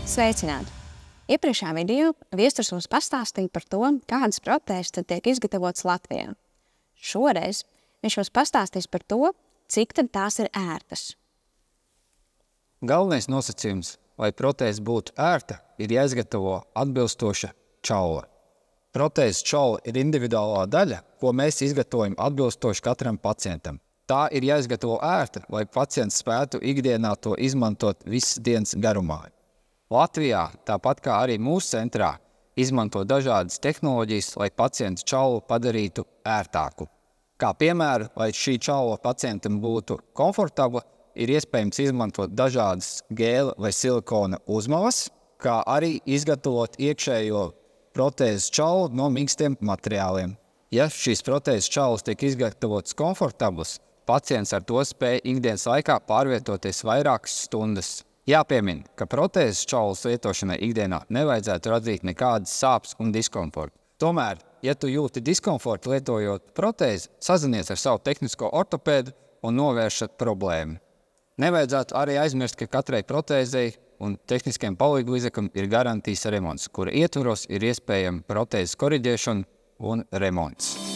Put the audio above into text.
Sveicināti! Iepriekšējā video viesturs mums pastāstīja par to, kādas protēzes tad tiek izgatavotas Latvijā. Šoreiz viņš mums pastāstīs par to, cik tad tās ir ērtas. Galvenais nosacījums, lai protēze būtu ērta, ir jāizgatavo atbilstoša čaula. Protēzes čaula ir individuālā daļa, ko mēs izgatavojam atbilstoši katram pacientam. Tā ir jāizgatavo ērta, lai pacients spētu ikdienā to izmantot visas dienas garumā. Latvijā, tāpat kā arī mūsu centrā, izmanto dažādas tehnoloģijas, lai pacientu čaulu padarītu ērtāku. Kā piemēru, lai šī čaula pacientam būtu komfortabla, ir iespējams izmantot dažādas gēla vai silikona uzmalas, kā arī izgatavot iekšējo protēzes čaulu no mīkstiem materiāliem. Ja šīs protēzes čaulas tiek izgatavotas komfortablas, pacients ar to spēj ikdienas laikā pārvietoties vairākas stundas. Jāpiemina, ka protēzes čaulas lietošanai ikdienā nevajadzētu radīt nekādas sāpes un diskomfortu. Tomēr, ja tu jūti diskomfortu lietojot protēzi, sazinies ar savu tehnisko ortopēdu un novēršat problēmu. Nevajadzētu arī aizmirst, ka katrai protēzei un tehniskiem palīglīdzeklim ir garantijas remonts, kura ietvaros ir iespējama protēzes koriģēšana un remonts.